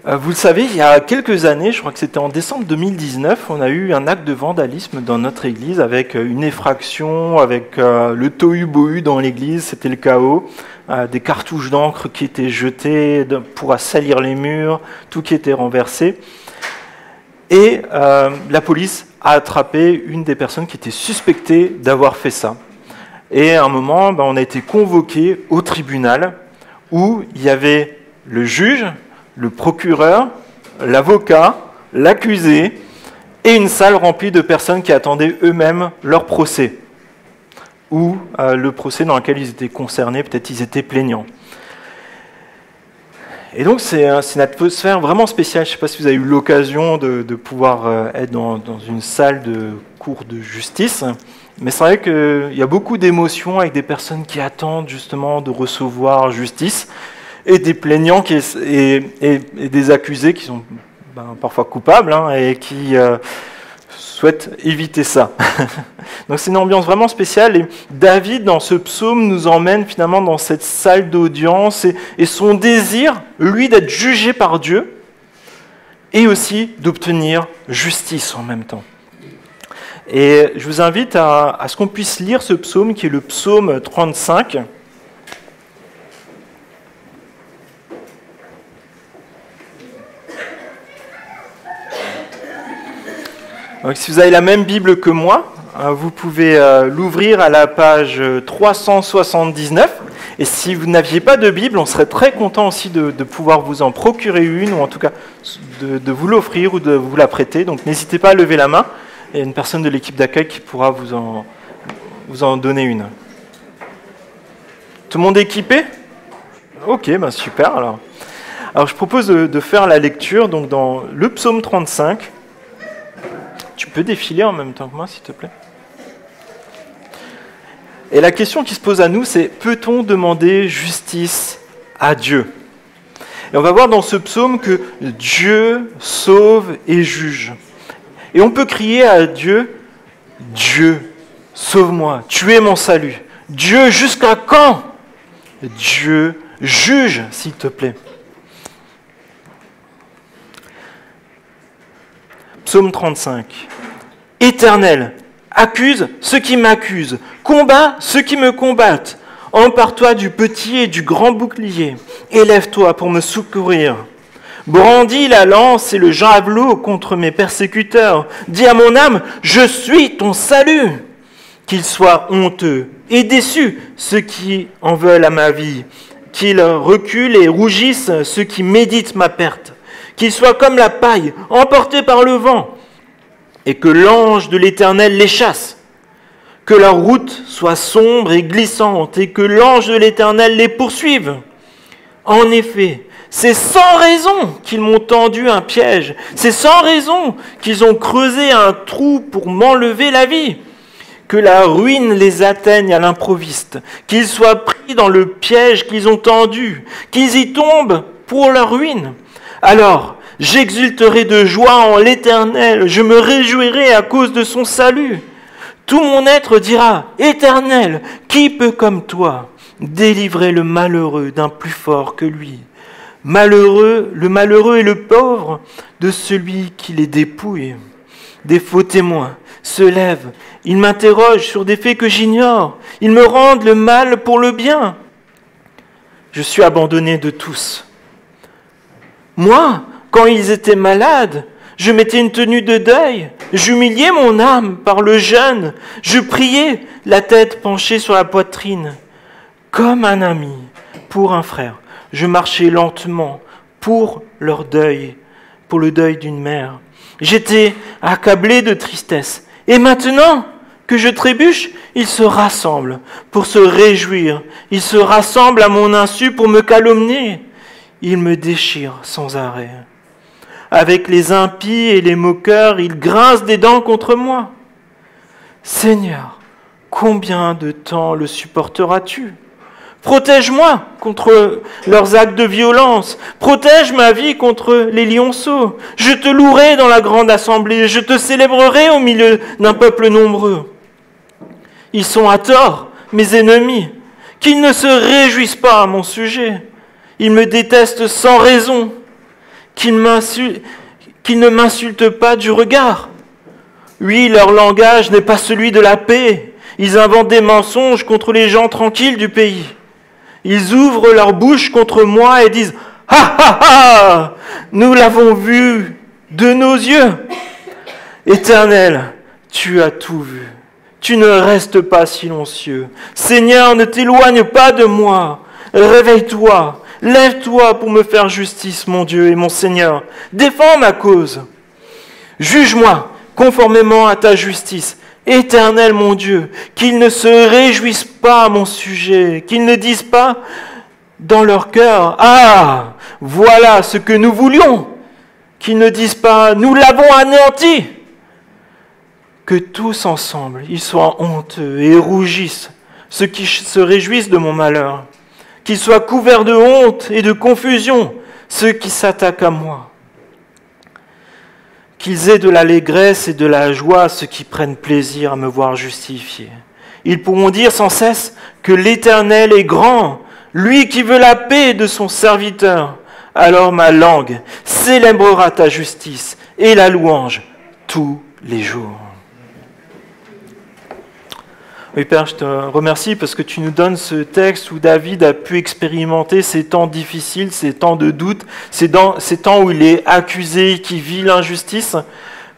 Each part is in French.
Vous le savez, il y a quelques années, je crois que c'était en décembre 2019, on a eu un acte de vandalisme dans notre église avec une effraction, avec le tohu-bohu dans l'église, c'était le chaos, des cartouches d'encre qui étaient jetées pour salir les murs, tout qui était renversé. Et la police a attrapé une des personnes qui était suspectée d'avoir fait ça. Et à un moment, on a été convoqué au tribunal où il y avait le juge, le procureur, l'avocat, l'accusé et une salle remplie de personnes qui attendaient eux-mêmes leur procès ou le procès dans lequel ils étaient concernés, peut-être ils étaient plaignants. Et donc c'est une atmosphère vraiment spéciale. Je ne sais pas si vous avez eu l'occasion de pouvoir être dans une salle de cour de justice, mais c'est vrai qu'il y a beaucoup d'émotions avec des personnes qui attendent justement de recevoir justice, et des plaignants et des accusés qui sont parfois coupables et qui souhaitent éviter ça. Donc c'est une ambiance vraiment spéciale, et David, dans ce psaume, nous emmène finalement dans cette salle d'audience et son désir, lui, d'être jugé par Dieu et aussi d'obtenir justice en même temps. Et je vous invite à ce qu'on puisse lire ce psaume qui est le psaume 35. Donc, si vous avez la même Bible que moi, vous pouvez l'ouvrir à la page 379. Et si vous n'aviez pas de Bible, on serait très content aussi de pouvoir vous en procurer une, ou en tout cas de vous l'offrir ou de vous la prêter. Donc n'hésitez pas à lever la main. Il y a une personne de l'équipe d'accueil qui pourra vous en donner une. Tout le monde est équipé ? Ok, super. Alors je propose de faire la lecture donc dans le psaume 35. Tu peux défiler en même temps que moi, s'il te plaît. Et la question qui se pose à nous, c'est peut-on demander justice à Dieu ? Et on va voir dans ce psaume que Dieu sauve et juge. Et on peut crier à Dieu, Dieu, sauve-moi, tu es mon salut. Dieu, jusqu'à quand ? Dieu, juge, s'il te plaît. Psaume 35. Éternel, accuse ceux qui m'accusent, combat ceux qui me combattent. Empare-toi du petit et du grand bouclier. Élève-toi pour me secourir. Brandis la lance et le javelot contre mes persécuteurs. Dis à mon âme, je suis ton salut. Qu'ils soient honteux et déçus ceux qui en veulent à ma vie. Qu'ils reculent et rougissent ceux qui méditent ma perte. Qu'ils soient comme la paille, emportés par le vent, et que l'ange de l'Éternel les chasse. Que leur route soit sombre et glissante, et que l'ange de l'Éternel les poursuive. En effet, c'est sans raison qu'ils m'ont tendu un piège, c'est sans raison qu'ils ont creusé un trou pour m'enlever la vie. Que la ruine les atteigne à l'improviste, qu'ils soient pris dans le piège qu'ils ont tendu, qu'ils y tombent pour leur ruine. Alors, j'exulterai de joie en l'Éternel, je me réjouirai à cause de son salut. Tout mon être dira, Éternel, qui peut comme toi délivrer le malheureux d'un plus fort que lui ? Le malheureux et le pauvre de celui qui les dépouille. Des faux témoins se lèvent, ils m'interrogent sur des faits que j'ignore, ils me rendent le mal pour le bien. Je suis abandonné de tous. Moi, quand ils étaient malades, je mettais une tenue de deuil, j'humiliais mon âme par le jeûne, je priais, la tête penchée sur la poitrine. Comme un ami pour un frère, je marchais lentement pour leur deuil, pour le deuil d'une mère. J'étais accablé de tristesse. Et maintenant que je trébuche, ils se rassemblent pour se réjouir. Ils se rassemblent à mon insu pour me calomnier. Ils me déchirent sans arrêt. Avec les impies et les moqueurs, ils grincent des dents contre moi. Seigneur, combien de temps le supporteras-tu ? Protège-moi contre leurs actes de violence. Protège ma vie contre les lionceaux. Je te louerai dans la grande assemblée. Je te célébrerai au milieu d'un peuple nombreux. Ils sont à tort, mes ennemis, qu'ils ne se réjouissent pas à mon sujet. Ils me détestent sans raison. qu'ils ne m'insultent pas du regard. Oui, leur langage n'est pas celui de la paix. Ils inventent des mensonges contre les gens tranquilles du pays. Ils ouvrent leur bouche contre moi et disent « Ha ha ha ! Nous l'avons vu de nos yeux !» Éternel, tu as tout vu. Tu ne restes pas silencieux. Seigneur, ne t'éloigne pas de moi. Réveille-toi, lève-toi pour me faire justice, mon Dieu et mon Seigneur. Défends ma cause. Juge-moi conformément à ta justice. Éternel, mon Dieu, qu'ils ne se réjouissent pas à mon sujet, qu'ils ne disent pas dans leur cœur, « Ah, voilà ce que nous voulions !» Qu'ils ne disent pas, « Nous l'avons anéanti !» Que tous ensemble, ils soient honteux et rougissent, ceux qui se réjouissent de mon malheur. Qu'ils soient couverts de honte et de confusion, ceux qui s'attaquent à moi. Qu'ils aient de l'allégresse et de la joie, ceux qui prennent plaisir à me voir justifié. Ils pourront dire sans cesse que l'Éternel est grand, lui qui veut la paix de son serviteur. Alors ma langue célébrera ta justice et la louange tous les jours. Oui, Père, je te remercie parce que tu nous donnes ce texte où David a pu expérimenter ces temps difficiles, ces temps de doute, ces temps où il est accusé, qui vit l'injustice,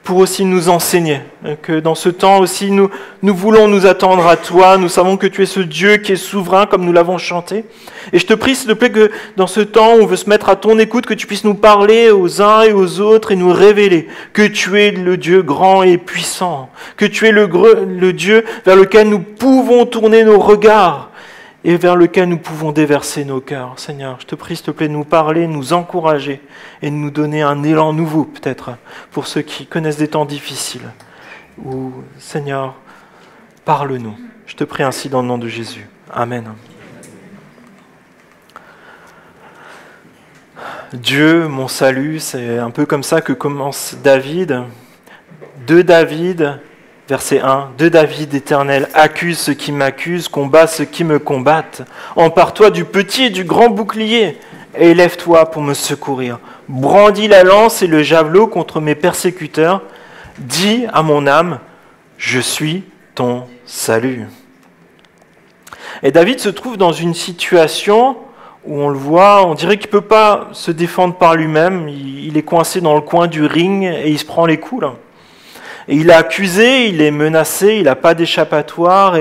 pour aussi nous enseigner. Que dans ce temps aussi, nous voulons nous attendre à toi. Nous savons que tu es ce Dieu qui est souverain, comme nous l'avons chanté. Et je te prie, s'il te plaît, que dans ce temps où on veut se mettre à ton écoute, que tu puisses nous parler aux uns et aux autres et nous révéler que tu es le Dieu grand et puissant, que tu es le Dieu vers lequel nous pouvons tourner nos regards et vers lequel nous pouvons déverser nos cœurs. Seigneur, je te prie, s'il te plaît, de nous parler, de nous encourager et de nous donner un élan nouveau, peut-être, pour ceux qui connaissent des temps difficiles. Ou, Seigneur, parle-nous. Je te prie ainsi dans le nom de Jésus. Amen. Dieu, mon salut, c'est un peu comme ça que commence David. De David, verset 1, « De David, Éternel, accuse ceux qui m'accusent, combat ceux qui me combattent. Empare-toi du petit et du grand bouclier, et élève-toi pour me secourir. Brandis la lance et le javelot contre mes persécuteurs. Dis à mon âme, je suis ton salut. » Et David se trouve dans une situation où on le voit, on dirait qu'il ne peut pas se défendre par lui-même. Il est coincé dans le coin du ring et il se prend les coups, là. Et il est accusé, il est menacé, il n'a pas d'échappatoire.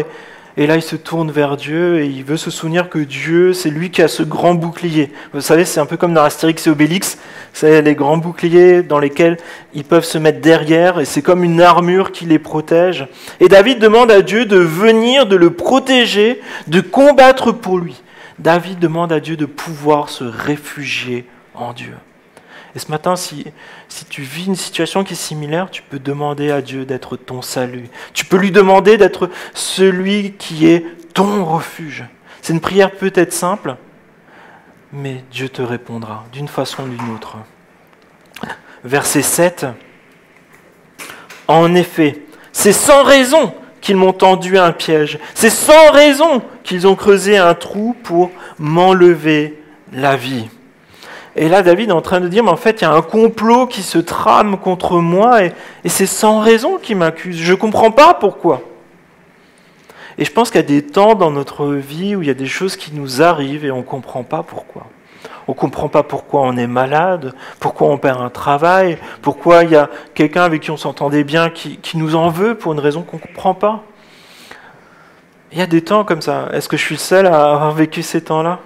Et là, il se tourne vers Dieu et il veut se souvenir que Dieu, c'est lui qui a ce grand bouclier. Vous savez, c'est un peu comme dans Astérix et Obélix. C'est les grands boucliers dans lesquels ils peuvent se mettre derrière. Et c'est comme une armure qui les protège. Et David demande à Dieu de venir, de le protéger, de combattre pour lui. David demande à Dieu de pouvoir se réfugier en Dieu. Et ce matin, si tu vis une situation qui est similaire, tu peux demander à Dieu d'être ton salut. Tu peux lui demander d'être celui qui est ton refuge. C'est une prière peut-être simple, mais Dieu te répondra d'une façon ou d'une autre. Verset 7. « En effet, c'est sans raison qu'ils m'ont tendu un piège. C'est sans raison qu'ils ont creusé un trou pour m'enlever la vie. » Et là, David est en train de dire, mais en fait, il y a un complot qui se trame contre moi et c'est sans raison qu'ils m'accusent. Je ne comprends pas pourquoi. Et je pense qu'il y a des temps dans notre vie où il y a des choses qui nous arrivent et on ne comprend pas pourquoi. On ne comprend pas pourquoi on est malade, pourquoi on perd un travail, pourquoi il y a quelqu'un avec qui on s'entendait bien qui nous en veut pour une raison qu'on ne comprend pas. Il y a des temps comme ça. Est-ce que je suis le seul à avoir vécu ces temps-là ?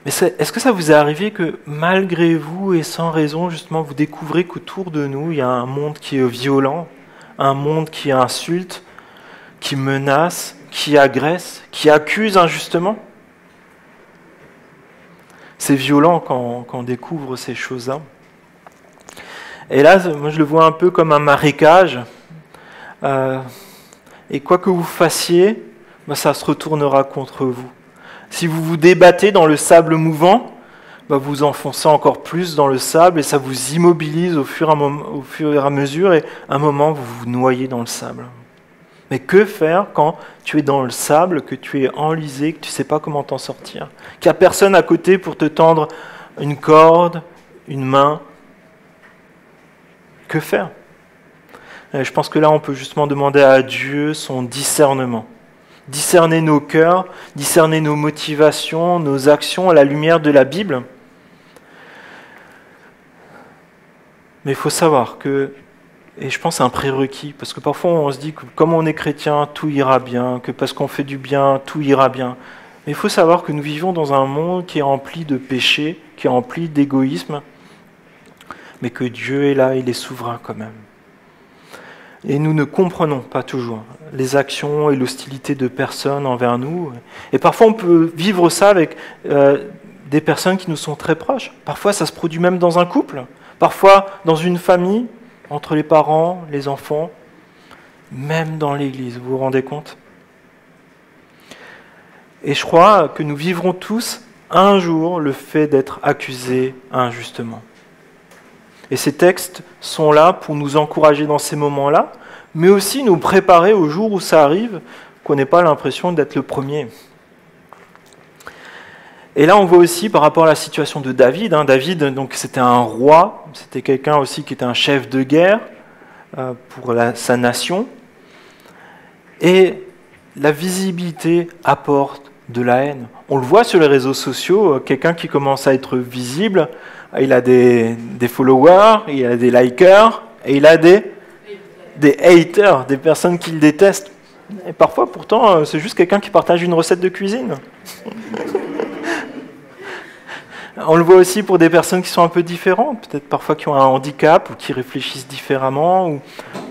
Mais est-ce que ça vous est arrivé que malgré vous et sans raison, justement, vous découvrez qu'autour de nous, il y a un monde qui est violent, un monde qui insulte, qui menace, qui agresse, qui accuse injustement ? C'est violent quand on découvre ces choses-là. Et là, moi je le vois un peu comme un marécage. Et quoi que vous fassiez, ça se retournera contre vous. Si vous vous débattez dans le sable mouvant, vous enfoncez encore plus dans le sable et ça vous immobilise au fur et à mesure et à un moment vous vous noyez dans le sable. Mais que faire quand tu es dans le sable, que tu es enlisé, que tu ne sais pas comment t'en sortir, qu'il n'y a personne à côté pour te tendre une corde, une main. Que faire? Je pense que là, on peut justement demander à Dieu son discernement. Discerner nos cœurs, discerner nos motivations, nos actions à la lumière de la Bible. Mais il faut savoir que, et je pense que c'est un prérequis, parce que parfois on se dit que comme on est chrétien, tout ira bien, que parce qu'on fait du bien, tout ira bien. Mais il faut savoir que nous vivons dans un monde qui est rempli de péchés, qui est rempli d'égoïsme, mais que Dieu est là, il est souverain quand même. Et nous ne comprenons pas toujours les actions et l'hostilité de personnes envers nous. Et parfois on peut vivre ça avec des personnes qui nous sont très proches. Parfois ça se produit même dans un couple, parfois dans une famille, entre les parents, les enfants, même dans l'Église, vous vous rendez compte? Et je crois que nous vivrons tous un jour le fait d'être accusés injustement. Et ces textes sont là pour nous encourager dans ces moments-là, mais aussi nous préparer au jour où ça arrive, qu'on n'ait pas l'impression d'être le premier. Et là, on voit aussi par rapport à la situation de David. David, donc, c'était un roi, c'était quelqu'un aussi qui était un chef de guerre pour sa nation. Et la visibilité apporte de la haine. On le voit sur les réseaux sociaux, quelqu'un qui commence à être visible, il a des followers, il a des likers, et il a des haters, des personnes qui le détestent. Et parfois, pourtant, c'est juste quelqu'un qui partage une recette de cuisine. On le voit aussi pour des personnes qui sont un peu différentes, peut-être parfois qui ont un handicap, ou qui réfléchissent différemment, ou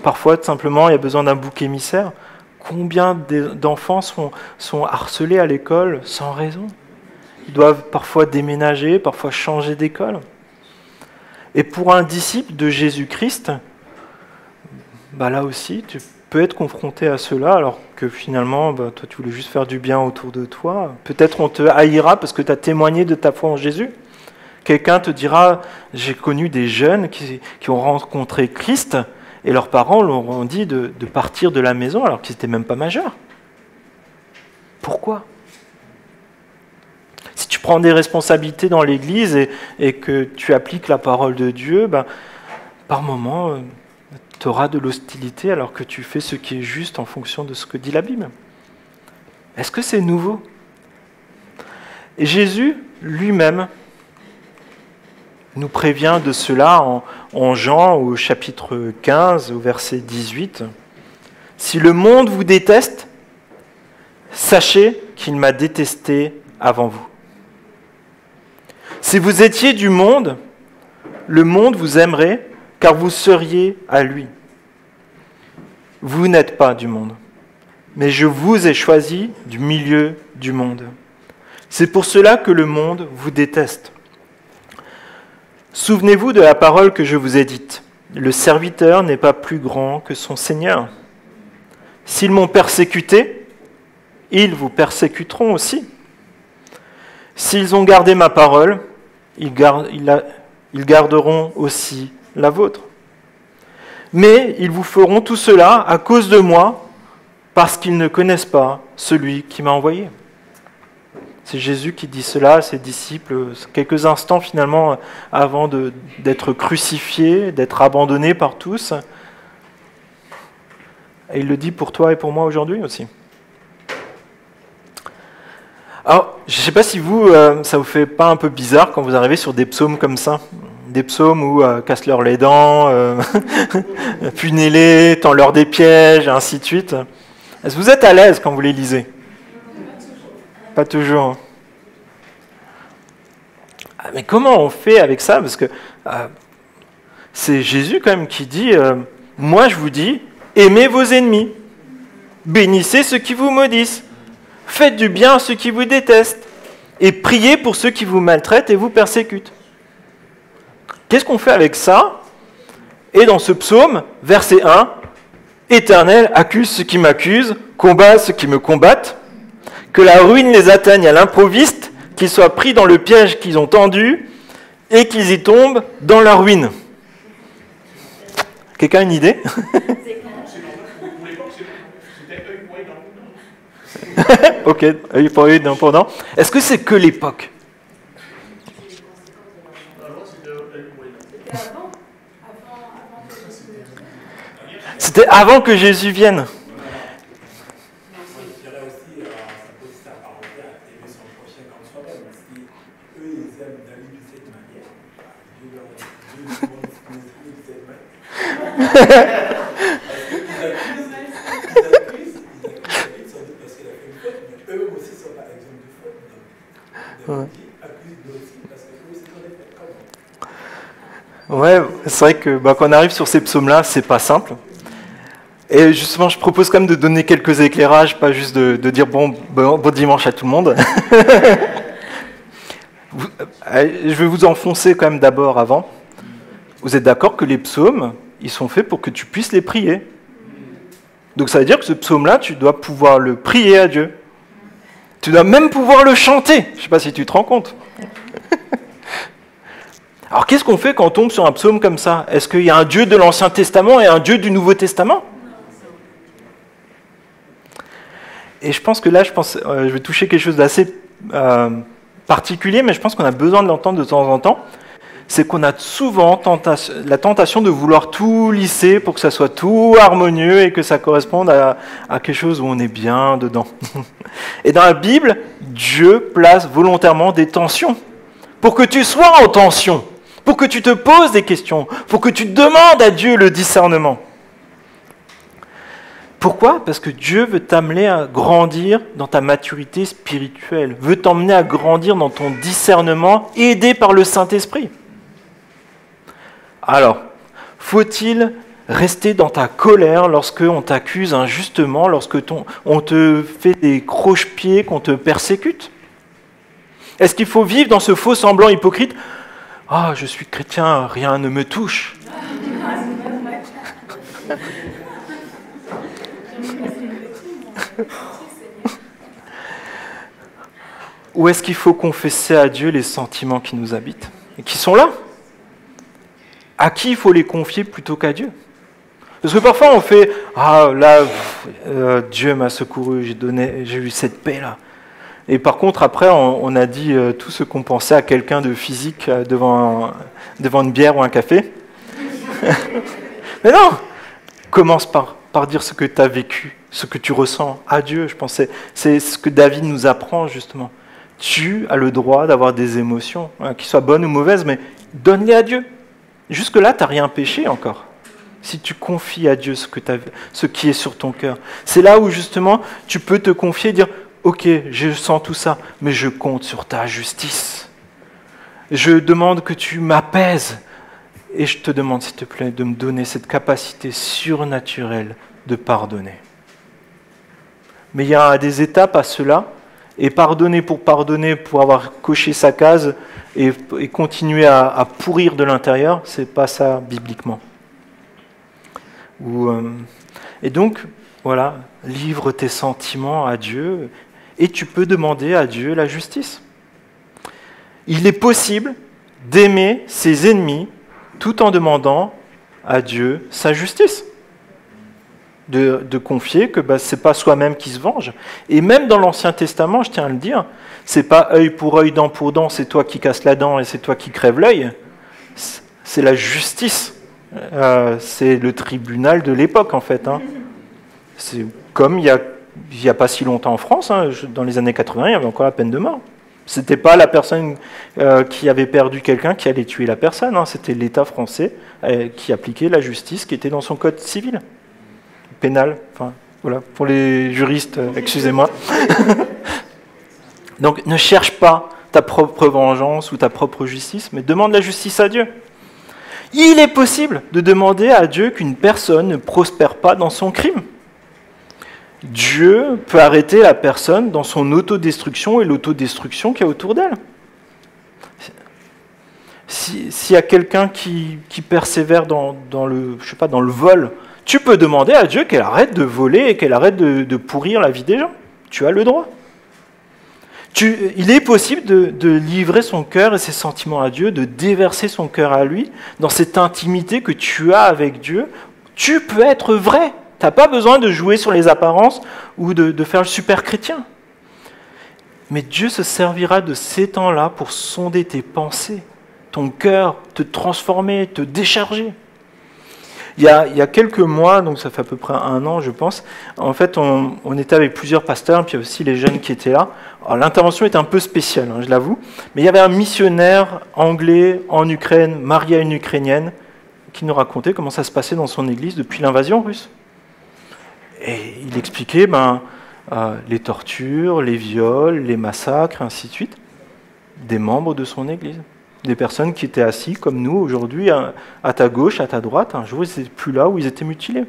parfois, tout simplement, il y a besoin d'un bouc émissaire. Combien d'enfants sont harcelés à l'école sans raison? Ils doivent parfois déménager, parfois changer d'école. Et pour un disciple de Jésus-Christ, là aussi, tu peux être confronté à cela, alors que finalement, toi, tu voulais juste faire du bien autour de toi. Peut-être on te haïra parce que tu as témoigné de ta foi en Jésus. Quelqu'un te dira, j'ai connu des jeunes qui ont rencontré Christ, et leurs parents leur ont dit de partir de la maison alors qu'ils n'étaient même pas majeurs. Pourquoi ? Si tu prends des responsabilités dans l'Église et que tu appliques la parole de Dieu, par moment, tu auras de l'hostilité alors que tu fais ce qui est juste en fonction de ce que dit la Bible. Est-ce que c'est nouveau? Et Jésus lui-même nous prévient de cela en Jean au chapitre 15, au verset 18. « Si le monde vous déteste, sachez qu'il m'a détesté avant vous. Si vous étiez du monde, le monde vous aimerait, car vous seriez à lui. Vous n'êtes pas du monde, mais je vous ai choisi du milieu du monde. C'est pour cela que le monde vous déteste. Souvenez-vous de la parole que je vous ai dite. Le serviteur n'est pas plus grand que son Seigneur. S'ils m'ont persécuté, ils vous persécuteront aussi. S'ils ont gardé ma parole, ils garderont aussi la vôtre. Mais ils vous feront tout cela à cause de moi, parce qu'ils ne connaissent pas celui qui m'a envoyé. » C'est Jésus qui dit cela à ses disciples, quelques instants finalement avant d'être crucifié, d'être abandonné par tous. Et il le dit pour toi et pour moi aujourd'hui aussi. Alors, je ne sais pas si ça vous fait pas un peu bizarre quand vous arrivez sur des psaumes comme ça, des psaumes où casse-leur les dents, punis-les, tends-leur des pièges, et ainsi de suite. Est-ce que vous êtes à l'aise quand vous les lisez? Pas toujours. Mais comment on fait avec ça? Parce que c'est Jésus quand même qui dit moi je vous dis, aimez vos ennemis, bénissez ceux qui vous maudissent, faites du bien à ceux qui vous détestent, et priez pour ceux qui vous maltraitent et vous persécutent. Qu'est-ce qu'on fait avec ça? Et dans ce psaume, verset 1, Éternel, accuse ceux qui m'accusent, combat ceux qui me combattent, que la ruine les atteigne à l'improviste, qu'ils soient pris dans le piège qu'ils ont tendu et qu'ils y tombent dans la ruine. Quelqu'un a une idée? Ok, œil pour œil, dent pour dent. Est-ce que c'est que l'époque? C'était avant que Jésus vienne. Ouais, c'est vrai que quand on arrive sur ces psaumes-là, c'est pas simple. Et justement, je propose quand même de donner quelques éclairages, pas juste de dire bon dimanche à tout le monde. Je vais vous enfoncer quand même d'abord avant. Vous êtes d'accord que les psaumes, ils sont faits pour que tu puisses les prier. Donc ça veut dire que ce psaume-là, tu dois pouvoir le prier à Dieu. Tu dois même pouvoir le chanter. Je ne sais pas si tu te rends compte. Alors qu'est-ce qu'on fait quand on tombe sur un psaume comme ça? Est-ce qu'il y a un Dieu de l'Ancien Testament et un Dieu du Nouveau Testament? Et je pense que là, je vais toucher quelque chose d'assez particulier, mais je pense qu'on a besoin de l'entendre de temps en temps. C'est qu'on a souvent la tentation de vouloir tout lisser pour que ça soit tout harmonieux et que ça corresponde à quelque chose où on est bien dedans. Et dans la Bible, Dieu place volontairement des tensions pour que tu sois en tension, pour que tu te poses des questions, pour que tu demandes à Dieu le discernement. Pourquoi? Parce que Dieu veut t'amener à grandir dans ta maturité spirituelle, veut t'emmener à grandir dans ton discernement, aidé par le Saint-Esprit. Alors, faut-il rester dans ta colère lorsqu'on t'accuse injustement, lorsque on te fait des croche-pieds, qu'on te persécute? Est-ce qu'il faut vivre dans ce faux semblant hypocrite? « Ah, je suis chrétien, rien ne me touche. » Ou est-ce qu'il faut confesser à Dieu les sentiments qui nous habitent et qui sont là? À qui il faut les confier plutôt qu'à Dieu? Parce que parfois on fait « Ah là, Dieu m'a secouru, j'ai eu cette paix-là. » Et par contre après on a dit tout ce qu'on pensait à quelqu'un de physique devant une bière ou un café. Mais non! Commence par dire ce que tu as vécu, ce que tu ressens à Dieu. Je pense que c'est ce que David nous apprend justement. Tu as le droit d'avoir des émotions, qui soient bonnes ou mauvaises, mais donne-les à Dieu. Jusque-là, tu n'as rien péché encore. Si tu confies à Dieu ce qui est sur ton cœur. C'est là où justement tu peux te confier et dire « Ok, je sens tout ça, mais je compte sur ta justice. Je demande que tu m'apaises. Et je te demande, s'il te plaît, de me donner cette capacité surnaturelle de pardonner. » Mais il y a des étapes à cela, et pardonner, pour avoir coché sa case et continuer à pourrir de l'intérieur, c'est pas ça bibliquement. Et donc, voilà, livre tes sentiments à Dieu, et tu peux demander à Dieu la justice. Il est possible d'aimer ses ennemis tout en demandant à Dieu sa justice. De confier que ce n'est pas soi-même qui se venge. Et même dans l'Ancien Testament, je tiens à le dire, c'est pas œil pour œil, dent pour dent, c'est toi qui casses la dent et c'est toi qui crèves l'œil. C'est la justice. C'est le tribunal de l'époque, en fait. C'est comme il y a pas si longtemps en France, dans les années 80, il y avait encore la peine de mort. C'était pas la personne qui avait perdu quelqu'un qui allait tuer la personne, c'était l'État français qui appliquait la justice qui était dans son code civil, pénal, enfin voilà, pour les juristes, excusez-moi. Donc ne cherche pas ta propre vengeance ou ta propre justice, mais demande la justice à Dieu. Il est possible de demander à Dieu qu'une personne ne prospère pas dans son crime. Dieu peut arrêter la personne dans son autodestruction et l'autodestruction qu'il y a autour d'elle. S'il y a quelqu'un qui persévère dans le vol, tu peux demander à Dieu qu'elle arrête de voler et qu'elle arrête de pourrir la vie des gens. Tu as le droit. Il est possible de livrer son cœur et ses sentiments à Dieu, de déverser son cœur à lui, dans cette intimité que tu as avec Dieu. Tu peux être vrai. Tu n'as pas besoin de jouer sur les apparences ou de faire le super chrétien. Mais Dieu se servira de ces temps-là pour sonder tes pensées, ton cœur, te transformer, te décharger. Il y a quelques mois, donc ça fait à peu près 1 an, je pense, en fait, on était avec plusieurs pasteurs, puis il y a aussi les jeunes qui étaient là. Alors, l'intervention était un peu spéciale, hein, je l'avoue, mais il y avait un missionnaire anglais en Ukraine, marié à une Ukrainienne, qui nous racontait comment ça se passait dans son église depuis l'invasion russe. Et il expliquait les tortures, les viols, les massacres, ainsi de suite, des membres de son église. Des personnes qui étaient assis comme nous aujourd'hui, à ta gauche, à ta droite, un jour ils n'étaient plus là où ils étaient mutilés.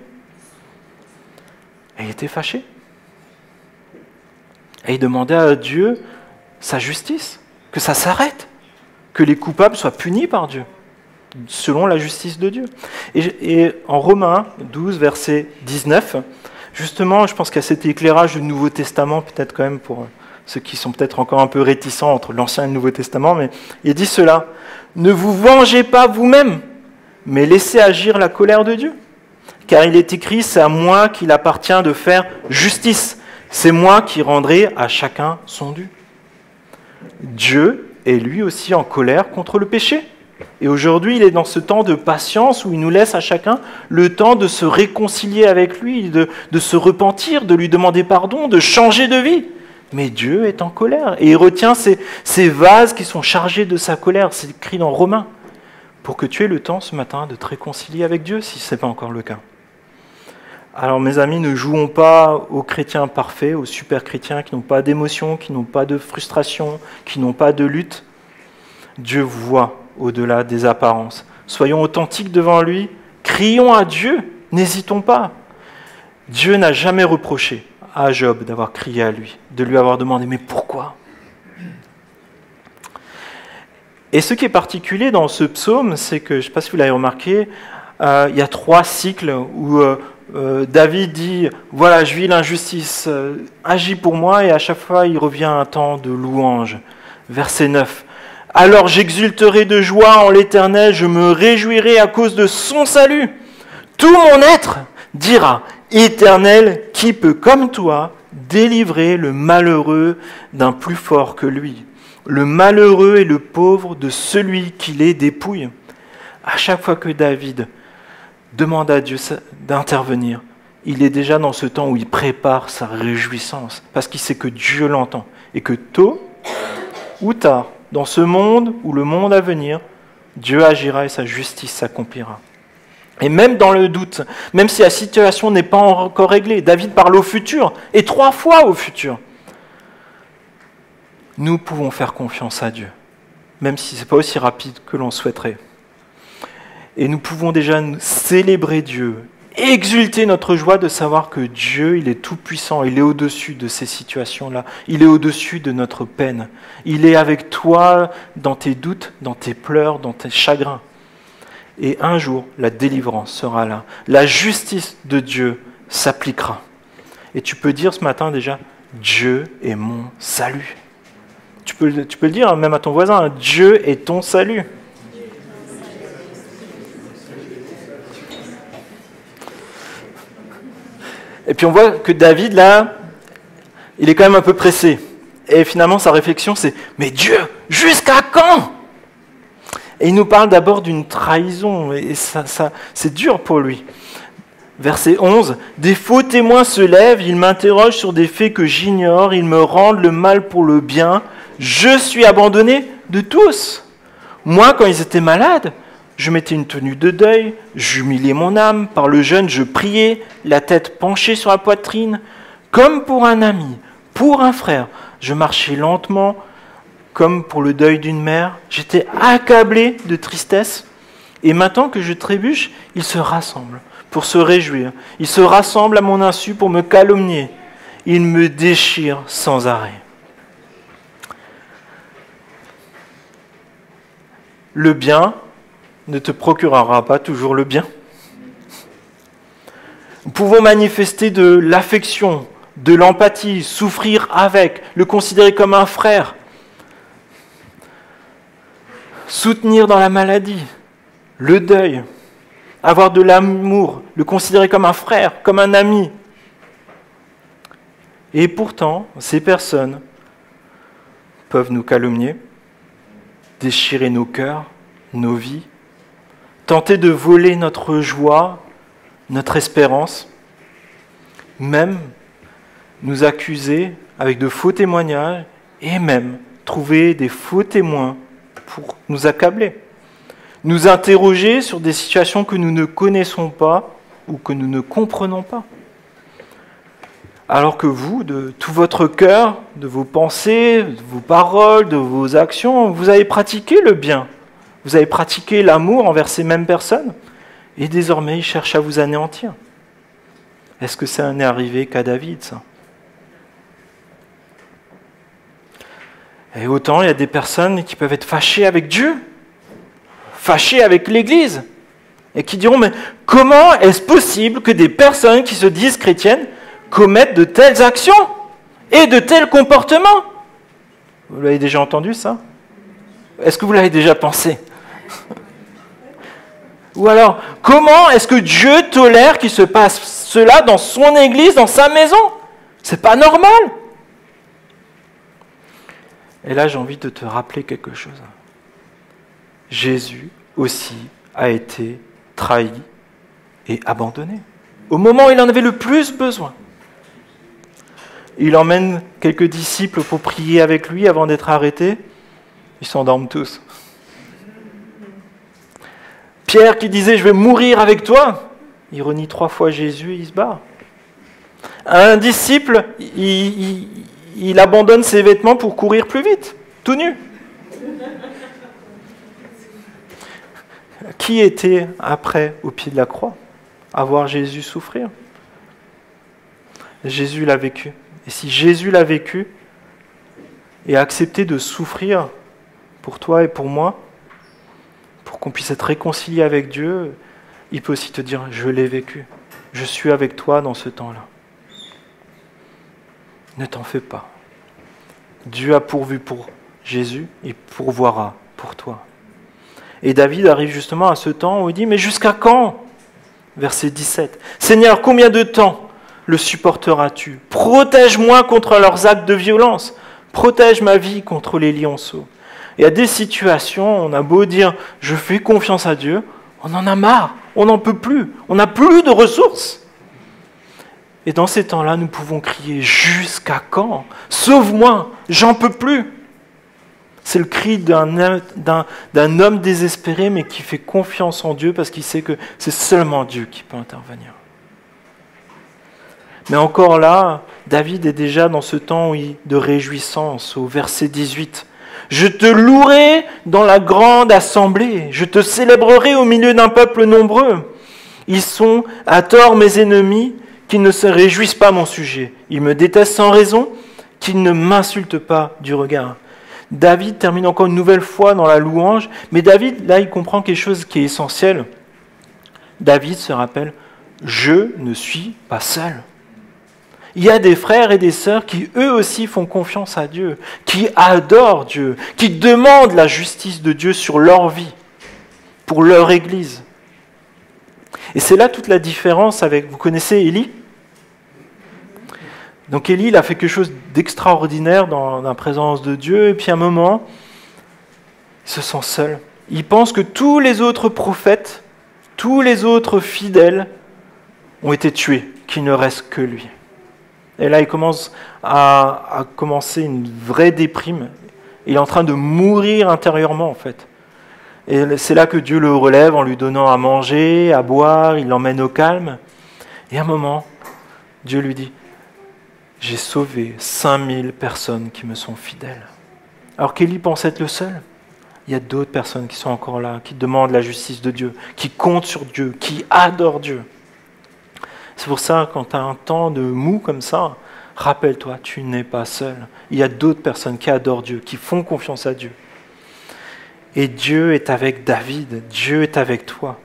Et il était fâché. Et il demandait à Dieu sa justice, que ça s'arrête, que les coupables soient punis par Dieu, selon la justice de Dieu. Et en Romains 12, verset 19, justement, je pense qu'il y a cet éclairage du Nouveau Testament, peut-être quand même pour ceux qui sont peut-être encore un peu réticents entre l'Ancien et le Nouveau Testament, mais il dit cela, « Ne vous vengez pas vous-même, mais laissez agir la colère de Dieu. Car il est écrit, c'est à moi qu'il appartient de faire justice. C'est moi qui rendrai à chacun son dû. » Dieu est lui aussi en colère contre le péché. Et aujourd'hui, il est dans ce temps de patience où il nous laisse à chacun le temps de se réconcilier avec lui, de se repentir, de lui demander pardon, de changer de vie. Mais Dieu est en colère et il retient ces vases qui sont chargés de sa colère. C'est écrit dans Romains. Pour que tu aies le temps ce matin de te réconcilier avec Dieu, si ce n'est pas encore le cas. Alors mes amis, ne jouons pas aux chrétiens parfaits, aux super chrétiens qui n'ont pas d'émotion, qui n'ont pas de frustration, qui n'ont pas de lutte. Dieu voit au-delà des apparences. Soyons authentiques devant lui, crions à Dieu, n'hésitons pas. Dieu n'a jamais reproché à Job d'avoir crié à lui, de lui avoir demandé « mais pourquoi ?» Et ce qui est particulier dans ce psaume, c'est que, je ne sais pas si vous l'avez remarqué, il y a 3 cycles où David dit « voilà, je vis l'injustice, agis pour moi » et à chaque fois il revient à un temps de louange. Verset 9. « Alors j'exulterai de joie en l'Éternel, je me réjouirai à cause de son salut. Tout mon être dira « Éternel, qui peut comme toi délivrer le malheureux d'un plus fort que lui, le malheureux et le pauvre de celui qui les dépouille ?» À chaque fois que David demande à Dieu d'intervenir, il est déjà dans ce temps où il prépare sa réjouissance, parce qu'il sait que Dieu l'entend, et que tôt ou tard, dans ce monde ou le monde à venir, Dieu agira et sa justice s'accomplira. Et même dans le doute, même si la situation n'est pas encore réglée, David parle au futur, et 3 fois au futur. Nous pouvons faire confiance à Dieu, même si ce n'est pas aussi rapide que l'on souhaiterait. Et nous pouvons déjà célébrer Dieu, exulter notre joie de savoir que Dieu, il est tout-puissant, il est au-dessus de ces situations-là, il est au-dessus de notre peine. Il est avec toi dans tes doutes, dans tes pleurs, dans tes chagrins. Et un jour, la délivrance sera là. La justice de Dieu s'appliquera. Et tu peux dire ce matin déjà, Dieu est mon salut. Tu peux le dire même à ton voisin, Dieu est ton salut. Et puis on voit que David, là, il est quand même un peu pressé. Et finalement, sa réflexion, c'est « Mais Dieu, jusqu'à quand ?» Et il nous parle d'abord d'une trahison, et ça, c'est dur pour lui. Verset 11, « Des faux témoins se lèvent, ils m'interrogent sur des faits que j'ignore, ils me rendent le mal pour le bien. Je suis abandonné de tous. Moi, quand ils étaient malades, je mettais une tenue de deuil, j'humiliais mon âme, par le jeûne je priais, la tête penchée sur la poitrine, comme pour un ami, pour un frère. Je marchais lentement, comme pour le deuil d'une mère. J'étais accablé de tristesse. Et maintenant que je trébuche, ils se rassemblent pour se réjouir. Ils se rassemblent à mon insu pour me calomnier. Ils me déchirent sans arrêt. Le bien ne te procurera pas toujours le bien. Nous pouvons manifester de l'affection, de l'empathie, souffrir avec, le considérer comme un frère, soutenir dans la maladie, le deuil, avoir de l'amour, le considérer comme un frère, comme un ami. Et pourtant, ces personnes peuvent nous calomnier, déchirer nos cœurs, nos vies, tenter de voler notre joie, notre espérance, même nous accuser avec de faux témoignages et même trouver des faux témoins pour nous accabler, nous interroger sur des situations que nous ne connaissons pas ou que nous ne comprenons pas. Alors que vous, de tout votre cœur, de vos pensées, de vos paroles, de vos actions, vous avez pratiqué le bien. Vous avez pratiqué l'amour envers ces mêmes personnes. Et désormais, ils cherchent à vous anéantir. Est-ce que ça n'est arrivé qu'à David, ça? Et autant, il y a des personnes qui peuvent être fâchées avec Dieu, fâchées avec l'Église, et qui diront, mais comment est-ce possible que des personnes qui se disent chrétiennes commettent de telles actions et de tels comportements? Vous l'avez déjà entendu, ça? Est-ce que vous l'avez déjà pensé? Ou alors, comment est-ce que Dieu tolère qu'il se passe cela dans son église, dans sa maison? C'est pas normal. Et là, j'ai envie de te rappeler quelque chose. Jésus aussi a été trahi et abandonné. Au moment où il en avait le plus besoin. Il emmène quelques disciples pour prier avec lui avant d'être arrêté. Ils s'endorment tous. Pierre qui disait « Je vais mourir avec toi », il renie 3 fois Jésus et il se barre. Un disciple, il abandonne ses vêtements pour courir plus vite, tout nu. Qui était après au pied de la croix à voir Jésus souffrir? Jésus l'a vécu. Et si Jésus l'a vécu et a accepté de souffrir pour toi et pour moi, pour qu'on puisse être réconcilié avec Dieu, il peut aussi te dire « Je l'ai vécu, je suis avec toi dans ce temps-là ». Ne t'en fais pas. Dieu a pourvu pour Jésus et pourvoira pour toi. Et David arrive justement à ce temps où il dit « Mais jusqu'à quand ?» Verset 17. « Seigneur, combien de temps le supporteras-tu? Protège-moi contre leurs actes de violence. Protège ma vie contre les lionceaux. » Il y a des situations, on a beau dire « Je fais confiance à Dieu », on en a marre, on n'en peut plus, on n'a plus de ressources. Et dans ces temps-là, nous pouvons crier « Jusqu'à quand? Sauve-moi, j'en peux plus !» C'est le cri d'un homme désespéré, mais qui fait confiance en Dieu parce qu'il sait que c'est seulement Dieu qui peut intervenir. Mais encore là, David est déjà dans ce temps de réjouissance, au verset 18. « Je te louerai dans la grande assemblée, je te célébrerai au milieu d'un peuple nombreux. Ils sont à tort mes ennemis, qui ne se réjouissent pas à mon sujet. Ils me détestent sans raison, qu'ils ne m'insultent pas du regard. » David termine encore une nouvelle fois dans la louange, mais David, là, il comprend quelque chose qui est essentiel. David se rappelle « Je ne suis pas seul ». Il y a des frères et des sœurs qui, eux aussi, font confiance à Dieu, qui adorent Dieu, qui demandent la justice de Dieu sur leur vie, pour leur Église. Et c'est là toute la différence avec, vous connaissez Élie? Donc Élie, il a fait quelque chose d'extraordinaire dans la présence de Dieu, et puis à un moment, il se sent seul. Il pense que tous les autres prophètes, tous les autres fidèles ont été tués, qu'il ne reste que lui. Et là, il commence à commencer une vraie déprime. Il est en train de mourir intérieurement, en fait. Et c'est là que Dieu le relève en lui donnant à manger, à boire, il l'emmène au calme. Et à un moment, Dieu lui dit « J'ai sauvé 5000 personnes qui me sont fidèles. » Alors qu'Élie pense être le seul. Il y a d'autres personnes qui sont encore là, qui demandent la justice de Dieu, qui comptent sur Dieu, qui adorent Dieu. C'est pour ça, quand tu as un temps de mou comme ça, rappelle-toi, tu n'es pas seul. Il y a d'autres personnes qui adorent Dieu, qui font confiance à Dieu. Et Dieu est avec David, Dieu est avec toi.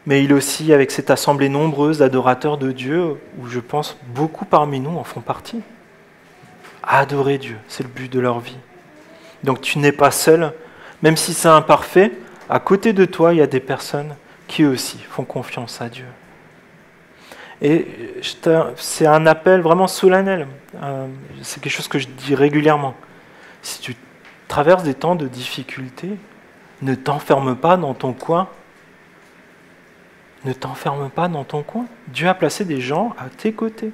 Mais il est aussi avec cette assemblée nombreuse d'adorateurs de Dieu, où je pense beaucoup parmi nous en font partie. Adorer Dieu, c'est le but de leur vie. Donc tu n'es pas seul, même si c'est imparfait, à côté de toi, il y a des personnes qui aussi font confiance à Dieu. Et c'est un appel vraiment solennel. C'est quelque chose que je dis régulièrement. Si tu traverses des temps de difficulté, ne t'enferme pas dans ton coin. Ne t'enferme pas dans ton coin. Dieu a placé des gens à tes côtés.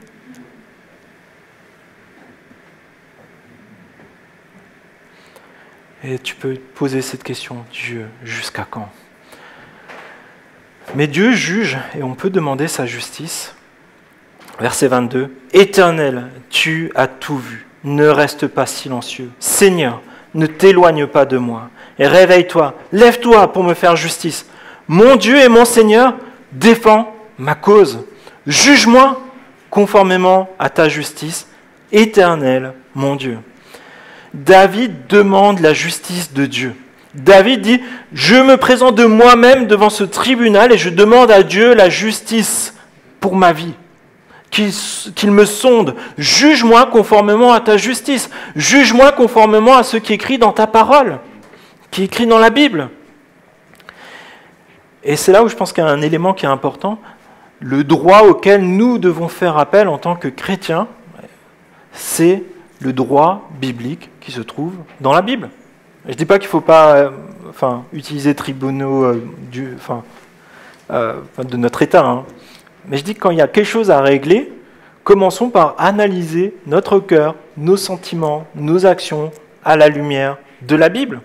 Et tu peux te poser cette question, Dieu, jusqu'à quand? Mais Dieu juge et on peut demander sa justice. Verset 22. Éternel, tu as tout vu. Ne reste pas silencieux. Seigneur, ne t'éloigne pas de moi. Et réveille-toi, lève-toi pour me faire justice. Mon Dieu et mon Seigneur, défends ma cause. Juge-moi conformément à ta justice. Éternel, mon Dieu. David demande la justice de Dieu. David dit, je me présente de moi-même devant ce tribunal et je demande à Dieu la justice pour ma vie. Qu'il me sonde. Juge-moi conformément à ta justice. Juge-moi conformément à ce qui est écrit dans ta parole, qui est écrit dans la Bible. Et c'est là où je pense qu'il y a un élément qui est important. Le droit auquel nous devons faire appel en tant que chrétiens, c'est le droit biblique qui se trouve dans la Bible. Je ne dis pas qu'il ne faut pas utiliser tribunaux de notre État, hein. Mais je dis que quand il y a quelque chose à régler, commençons par analyser notre cœur, nos sentiments, nos actions à la lumière de la Bible.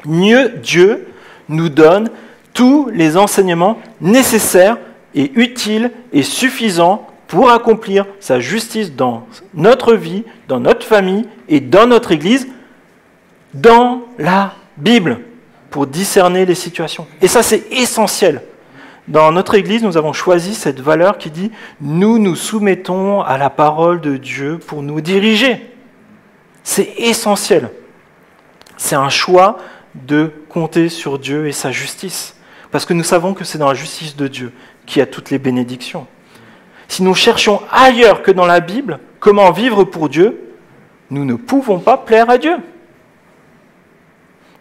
Dieu nous donne tous les enseignements nécessaires et utiles et suffisants pour accomplir sa justice dans notre vie, dans notre famille et dans notre Église, dans la Bible, pour discerner les situations. Et ça, c'est essentiel. Dans notre Église, nous avons choisi cette valeur qui dit « Nous nous soumettons à la parole de Dieu pour nous diriger ». C'est essentiel. C'est un choix de compter sur Dieu et sa justice. Parce que nous savons que c'est dans la justice de Dieu qu'il y a toutes les bénédictions. Si nous cherchons ailleurs que dans la Bible comment vivre pour Dieu, nous ne pouvons pas plaire à Dieu.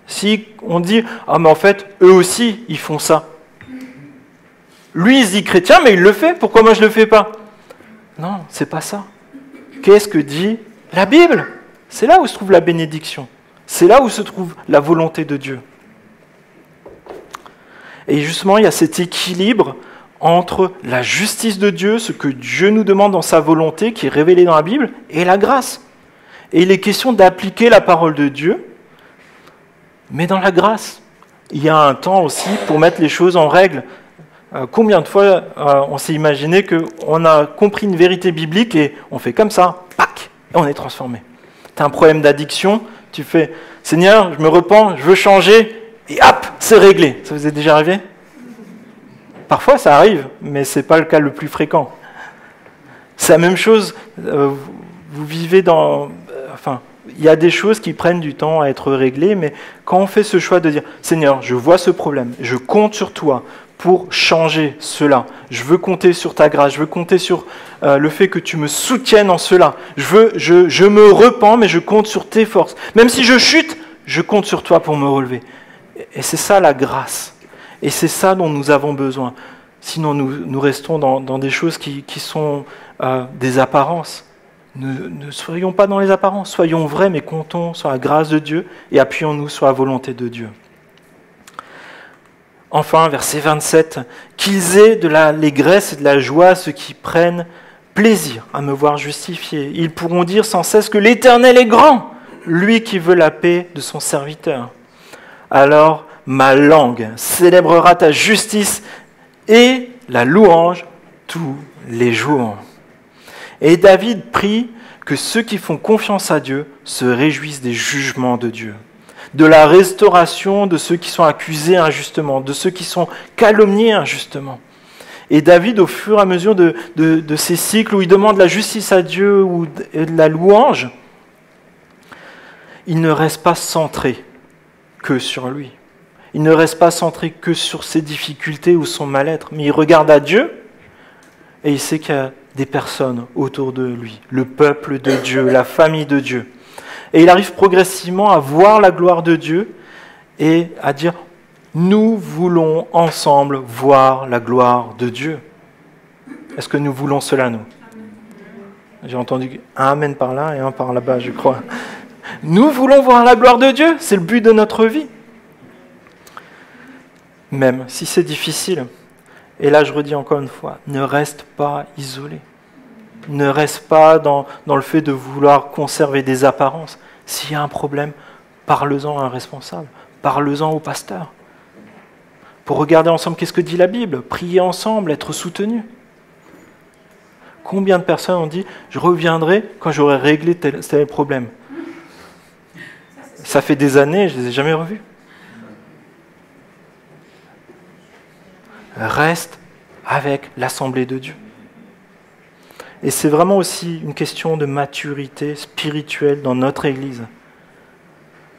Si on dit « Ah mais en fait, eux aussi, ils font ça ». Lui, il se dit chrétien, mais il le fait. Pourquoi moi je ne le fais pas? Non, c'est pas ça. Qu'est-ce que dit la Bible? C'est là où se trouve la bénédiction. C'est là où se trouve la volonté de Dieu. Et justement, il y a cet équilibre entre la justice de Dieu, ce que Dieu nous demande dans sa volonté, qui est révélée dans la Bible, et la grâce. Et il est question d'appliquer la parole de Dieu, mais dans la grâce. Il y a un temps aussi pour mettre les choses en règle. Combien de fois on s'est imaginé qu'on a compris une vérité biblique et on fait comme ça, pac, et on est transformé. Tu as un problème d'addiction, tu fais « Seigneur, je me repens, je veux changer », et hop, c'est réglé. Ça vous est déjà arrivé? Parfois ça arrive, mais ce n'est pas le cas le plus fréquent. C'est la même chose, vous vivez dans... il y a des choses qui prennent du temps à être réglées, mais quand on fait ce choix de dire « Seigneur, je vois ce problème, je compte sur toi pour changer cela. Je veux compter sur ta grâce, je veux compter sur le fait que tu me soutiennes en cela. Je me repens, mais je compte sur tes forces. Même si je chute, je compte sur toi pour me relever. » Et c'est ça la grâce. Et c'est ça dont nous avons besoin. Sinon, nous restons dans des choses qui sont des apparences. Ne soyons pas dans les apparences. Soyons vrais, mais comptons sur la grâce de Dieu et appuyons-nous sur la volonté de Dieu. Enfin, verset 27, « Qu'ils aient de l'allégresse et de la joie ceux qui prennent plaisir à me voir justifié. Ils pourront dire sans cesse que l'Éternel est grand, lui qui veut la paix de son serviteur. Alors ma langue célébrera ta justice et la louange tous les jours. » Et David prie que ceux qui font confiance à Dieu se réjouissent des jugements de Dieu, de la restauration de ceux qui sont accusés injustement, de ceux qui sont calomniés injustement. Et David, au fur et à mesure de ces cycles où il demande la justice à Dieu ou de la louange, il ne reste pas centré que sur lui. Il ne reste pas centré que sur ses difficultés ou son mal-être, mais il regarde à Dieu et il sait qu'il y a des personnes autour de lui, le peuple de Dieu, la famille de Dieu. Et il arrive progressivement à voir la gloire de Dieu et à dire « Nous voulons ensemble voir la gloire de Dieu. » Est-ce que nous voulons cela, nous? J'ai entendu un amen par là et un par là-bas, je crois. Nous voulons voir la gloire de Dieu, c'est le but de notre vie. même si c'est difficile. Et là, je redis encore une fois, ne reste pas isolé. Ne reste pas dans le fait de vouloir conserver des apparences. S'il y a un problème, parle-en à un responsable, parle-en au pasteur. Pour regarder ensemble qu'est-ce que dit la Bible, prier ensemble, être soutenus. Combien de personnes ont dit « je reviendrai quand j'aurai réglé tel problème ». Ça fait des années, je ne les ai jamais revus. Reste avec l'Assemblée de Dieu. Et c'est vraiment aussi une question de maturité spirituelle dans notre Église.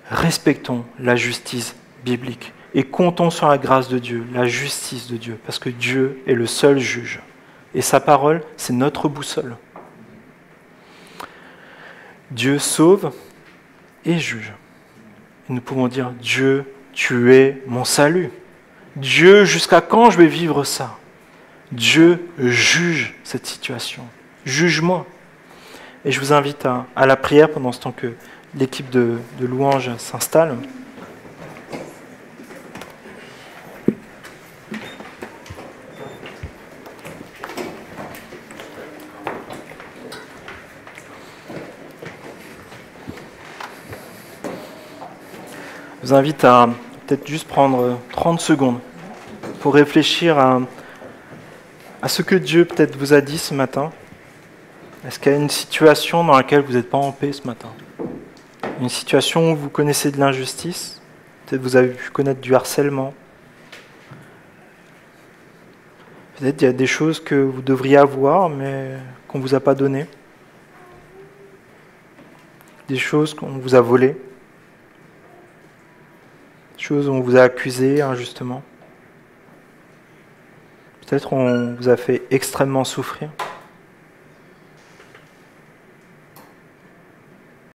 Respectons la justice biblique et comptons sur la grâce de Dieu, la justice de Dieu, parce que Dieu est le seul juge. Et sa parole, c'est notre boussole. Dieu sauve et juge. Et nous pouvons dire, Dieu, tu es mon salut. Dieu, jusqu'à quand je vais vivre ça? Dieu juge cette situation. Juge-moi. Et je vous invite à la prière pendant ce temps que l'équipe de louange s'installe. Je vous invite à peut-être juste prendre 30 secondes pour réfléchir à ce que Dieu peut-être vous a dit ce matin. Est-ce qu'il y a une situation dans laquelle vous n'êtes pas en paix ce matin? Une situation où vous connaissez de l'injustice? Peut-être vous avez pu connaître du harcèlement. Peut-être il y a des choses que vous devriez avoir mais qu'on ne vous a pas données. Des choses qu'on vous a volées. Des choses où on vous a accusé injustement. Peut-être on vous a fait extrêmement souffrir.